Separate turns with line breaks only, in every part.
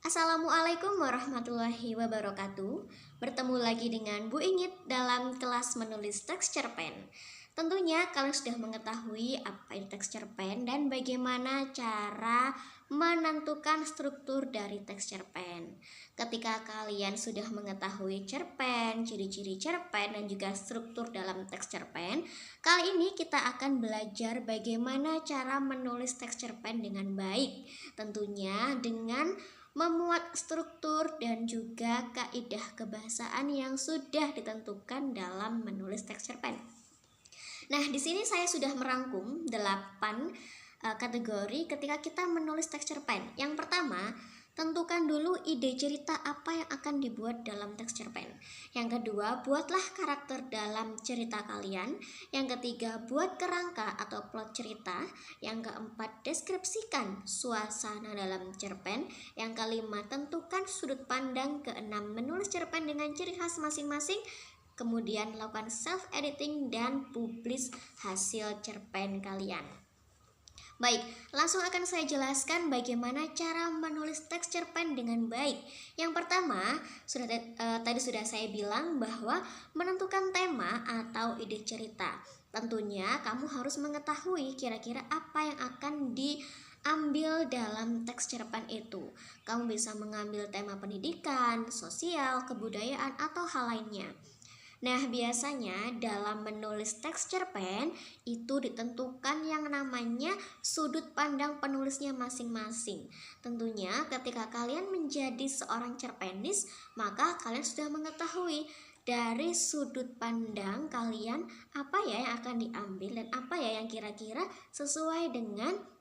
Assalamualaikum warahmatullahi wabarakatuh. Bertemu lagi dengan Bu Ingit dalam kelas menulis teks cerpen. Tentunya kalian sudah mengetahui apa itu teks cerpen dan bagaimana cara menentukan struktur dari teks cerpen. Ketika kalian sudah mengetahui cerpen, ciri-ciri cerpen dan juga struktur dalam teks cerpen, kali ini kita akan belajar bagaimana cara menulis teks cerpen dengan baik. Tentunya dengan memuat struktur dan juga kaidah kebahasaan yang sudah ditentukan dalam menulis teks cerpen. Nah, di sini saya sudah merangkum 8 kategori ketika kita menulis teks cerpen. Yang pertama, tentukan dulu ide cerita apa yang akan dibuat dalam teks cerpen. Yang kedua, buatlah karakter dalam cerita kalian. Yang ketiga, buat kerangka atau plot cerita. Yang keempat, deskripsikan suasana dalam cerpen. Yang kelima, tentukan sudut pandang. Keenam, menulis cerpen dengan ciri khas masing-masing. Kemudian lakukan self editing dan publish hasil cerpen kalian. Baik, langsung akan saya jelaskan bagaimana cara menulis teks cerpen dengan baik. Yang pertama, tadi sudah saya bilang bahwa menentukan tema atau ide cerita. Tentunya kamu harus mengetahui kira-kira apa yang akan diambil dalam teks cerpen itu. Kamu bisa mengambil tema pendidikan, sosial, kebudayaan, atau hal lainnya. Nah, biasanya dalam menulis teks cerpen itu ditentukan yang namanya sudut pandang penulisnya masing-masing. Tentunya ketika kalian menjadi seorang cerpenis, maka kalian sudah mengetahui dari sudut pandang kalian apa ya yang akan diambil dan apa ya yang kira-kira sesuai dengan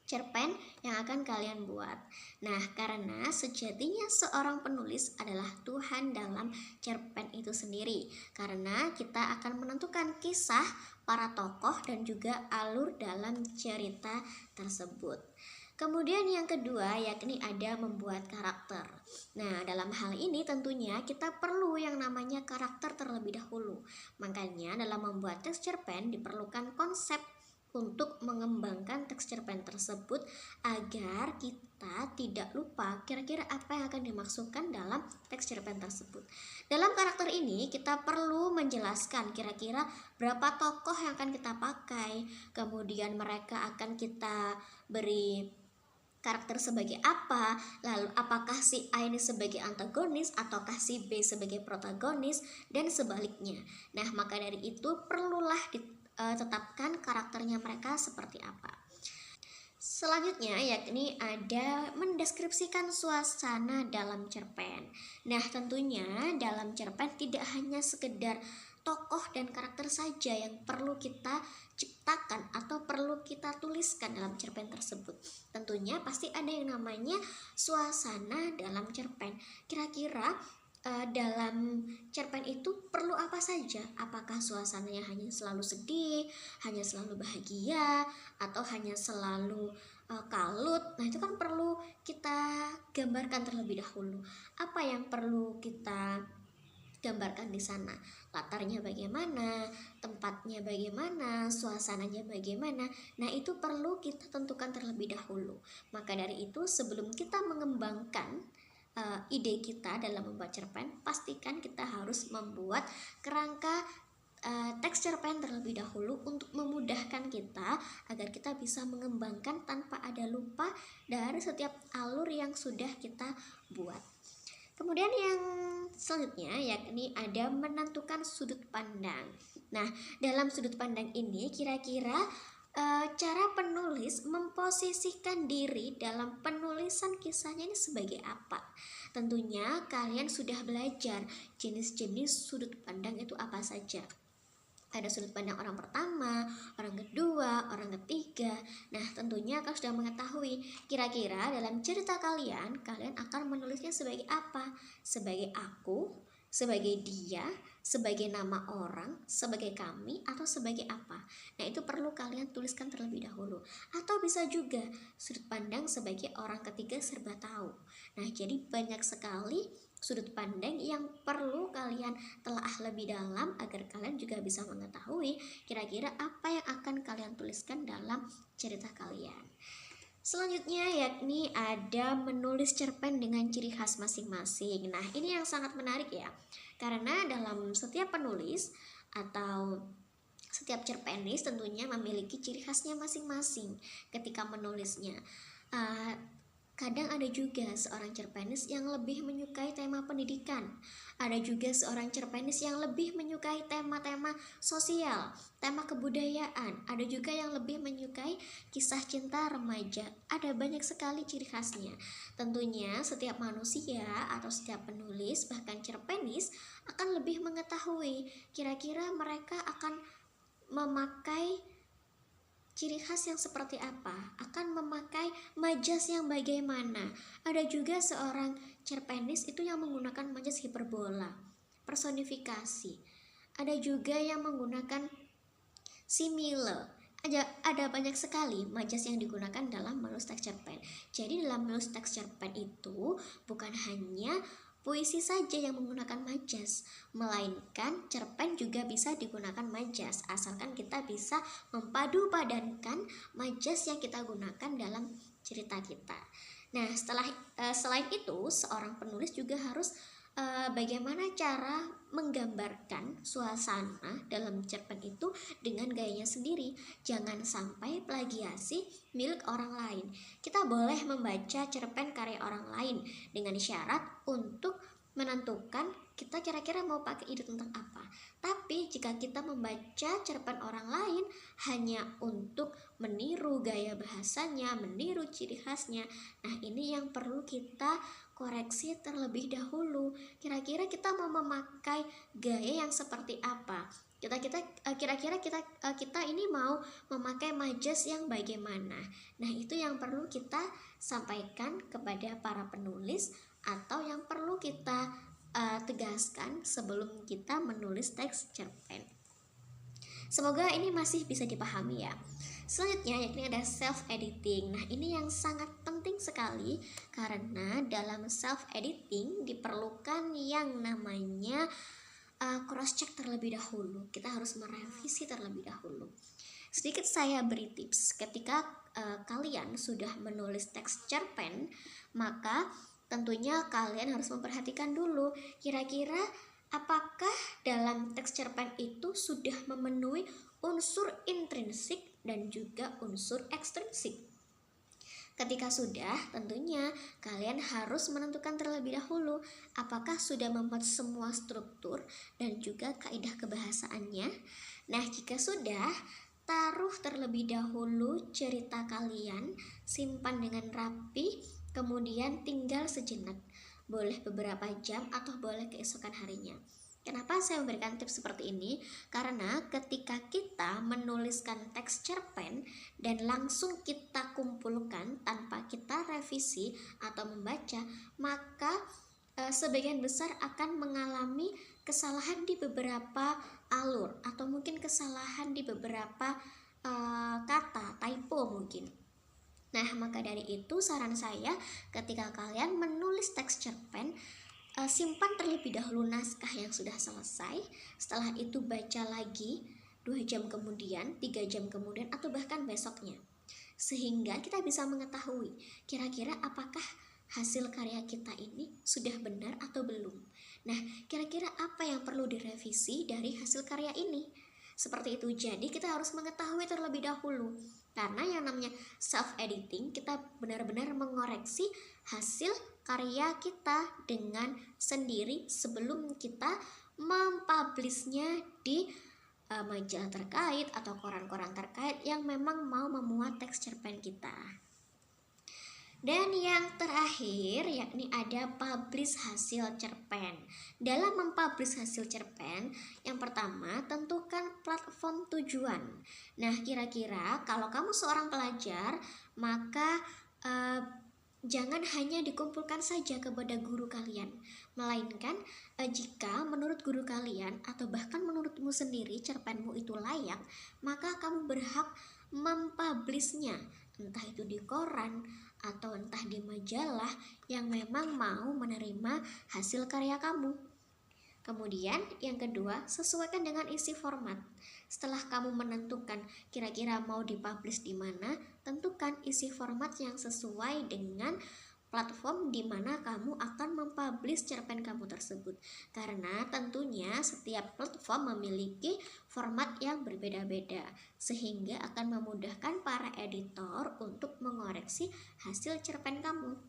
cerpen yang akan kalian buat. Nah, karena sejatinya seorang penulis adalah Tuhan dalam cerpen itu sendiri. Karena kita akan menentukan kisah, para tokoh, dan juga alur dalam cerita tersebut. Kemudian yang kedua yakni ada membuat karakter. Nah, dalam hal ini tentunya kita perlu yang namanya karakter terlebih dahulu. Makanya dalam membuat teks cerpen diperlukan konsep untuk mengembangkan teks cerpen tersebut agar kita tidak lupa kira-kira apa yang akan dimaksudkan dalam teks cerpen tersebut. Dalam karakter ini kita perlu menjelaskan kira-kira berapa tokoh yang akan kita pakai, kemudian mereka akan kita beri karakter sebagai apa, lalu apakah si A ini sebagai antagonis ataukah si B sebagai protagonis dan sebaliknya. Nah, maka dari itu perlulah tetapkan karakternya mereka seperti apa. Selanjutnya yakni ada mendeskripsikan suasana dalam cerpen. Nah, tentunya dalam cerpen tidak hanya sekedar tokoh dan karakter saja yang perlu kita ciptakan atau perlu kita tuliskan dalam cerpen tersebut. Tentunya pasti ada yang namanya suasana dalam cerpen. Kira-kira dalam cerpen itu perlu apa saja? Apakah suasananya hanya selalu sedih, hanya selalu bahagia, atau hanya selalu kalut? Nah, itu kan perlu kita gambarkan terlebih dahulu. Apa yang perlu kita gambarkan di sana? Latarnya bagaimana, tempatnya bagaimana, suasananya bagaimana. Nah, itu perlu kita tentukan terlebih dahulu. Maka dari itu, sebelum kita mengembangkan ide kita dalam membuat cerpen, pastikan kita harus membuat kerangka teks cerpen terlebih dahulu untuk memudahkan kita agar kita bisa mengembangkan tanpa ada lupa dari setiap alur yang sudah kita buat. Kemudian yang selanjutnya yakni ada menentukan sudut pandang. Nah, dalam sudut pandang ini kira-kira cara penulis memposisikan diri dalam penulisan kisahnya ini sebagai apa? Tentunya kalian sudah belajar jenis-jenis sudut pandang itu apa saja. Ada sudut pandang orang pertama, orang kedua, orang ketiga. Nah, tentunya kalian sudah mengetahui kira-kira dalam cerita kalian akan menulisnya sebagai apa? Sebagai aku, sebagai dia, sebagai nama orang, sebagai kami, atau sebagai apa. Nah, itu perlu kalian tuliskan terlebih dahulu. Atau bisa juga sudut pandang sebagai orang ketiga serba tahu. Nah, jadi banyak sekali sudut pandang yang perlu kalian telah lebih dalam agar kalian juga bisa mengetahui kira-kira apa yang akan kalian tuliskan dalam cerita kalian. Selanjutnya yakni ada menulis cerpen dengan ciri khas masing-masing. Nah, ini yang sangat menarik ya. Karena dalam setiap penulis atau setiap cerpenis tentunya memiliki ciri khasnya masing-masing ketika menulisnya. Uh, Kadang ada juga seorang cerpenis yang lebih menyukai tema pendidikan. Ada juga seorang cerpenis yang lebih menyukai tema-tema sosial, tema kebudayaan. Ada juga yang lebih menyukai kisah cinta remaja. Ada banyak sekali ciri khasnya. Tentunya setiap manusia atau setiap penulis, bahkan cerpenis, akan lebih mengetahui kira-kira mereka akan memakai ciri khas yang seperti apa, akan memakai majas yang bagaimana. Ada juga seorang cerpenis itu yang menggunakan majas hiperbola, personifikasi. Ada juga yang menggunakan simile. Ada banyak sekali majas yang digunakan dalam menulis teks cerpen. Jadi dalam menulis teks cerpen itu bukan hanya puisi saja yang menggunakan majas, melainkan cerpen juga bisa digunakan majas, asalkan kita bisa mempadu padankan majas yang kita gunakan dalam cerita kita. Nah, selain itu, seorang penulis juga harus bagaimana cara menggambarkan suasana dalam cerpen itu dengan gayanya sendiri. Jangan sampai plagiasi milik orang lain. Kita boleh membaca cerpen karya orang lain dengan syarat untuk menentukan kita kira-kira mau pakai ide tentang apa. Tapi jika kita membaca cerpen orang lain hanya untuk meniru gaya bahasanya, meniru ciri khasnya, nah ini yang perlu kita koreksi terlebih dahulu. Kira-kira kita mau memakai gaya yang seperti apa? Kira-kira kita ini mau memakai majas yang bagaimana? Nah, itu yang perlu kita sampaikan kepada para penulis atau yang perlu kita tegaskan sebelum kita menulis teks cerpen. Semoga ini masih bisa dipahami ya. Selanjutnya yakni ada self editing. Nah, ini yang sangat penting sekali karena dalam self editing diperlukan yang namanya cross check terlebih dahulu. Kita harus merevisi terlebih dahulu. Sedikit saya beri tips. Ketika kalian sudah menulis teks cerpen, maka tentunya kalian harus memperhatikan dulu kira-kira apakah dalam teks cerpen itu sudah memenuhi unsur intrinsik dan juga unsur ekstrinsik. Ketika sudah, tentunya kalian harus menentukan terlebih dahulu apakah sudah membuat semua struktur dan juga kaidah kebahasaannya. Nah, jika sudah, taruh terlebih dahulu cerita kalian, simpan dengan rapi, kemudian tinggal sejenak. Boleh beberapa jam atau boleh keesokan harinya. Kenapa saya memberikan tips seperti ini? Karena ketika kita menuliskan teks cerpen dan langsung kita kumpulkan tanpa kita revisi atau membaca, maka sebagian besar akan mengalami kesalahan di beberapa alur atau mungkin kesalahan di beberapa kata, typo mungkin. Nah, maka dari itu saran saya ketika kalian menulis teks cerpen, simpan terlebih dahulu naskah yang sudah selesai. Setelah itu baca lagi 2 jam kemudian, 3 jam kemudian, atau bahkan besoknya. Sehingga kita bisa mengetahui kira-kira apakah hasil karya kita ini sudah benar atau belum. Nah, kira-kira apa yang perlu direvisi dari hasil karya ini? Seperti itu, jadi kita harus mengetahui terlebih dahulu. Karena yang namanya self-editing, kita benar-benar mengoreksi hasil karya kita dengan sendiri sebelum kita mempublishnya di majalah terkait atau koran-koran terkait yang memang mau memuat teks cerpen kita. Dan yang terakhir yakni ada publish hasil cerpen. Dalam mempublish hasil cerpen, yang pertama tentukan platform tujuan. Nah, kira-kira kalau kamu seorang pelajar, maka jangan hanya dikumpulkan saja kepada guru kalian, melainkan jika menurut guru kalian atau bahkan menurutmu sendiri cerpenmu itu layak, maka kamu berhak mempublishnya, entah itu di koran atau entah di majalah yang memang mau menerima hasil karya kamu. Kemudian yang kedua, sesuaikan dengan isi format. Setelah kamu menentukan kira-kira mau dipublish di mana, tentukan isi format yang sesuai dengan platform di mana kamu akan mempublish cerpen kamu tersebut. Karena tentunya setiap platform memiliki format yang berbeda-beda, sehingga akan memudahkan para editor untuk mengoreksi hasil cerpen kamu.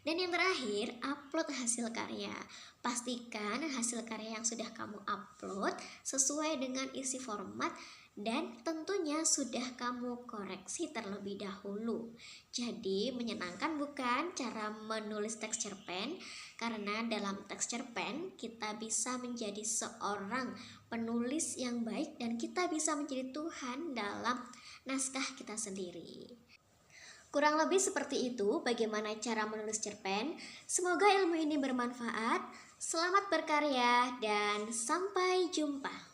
Dan yang terakhir, upload hasil karya. Pastikan hasil karya yang sudah kamu upload sesuai dengan isi format dan tentunya sudah kamu koreksi terlebih dahulu. Jadi menyenangkan bukan cara menulis teks cerpen? Karena dalam teks cerpen kita bisa menjadi seorang penulis yang baik dan kita bisa menjadi Tuhan dalam naskah kita sendiri. Kurang lebih seperti itu bagaimana cara menulis cerpen. Semoga ilmu ini bermanfaat. Selamat berkarya dan sampai jumpa.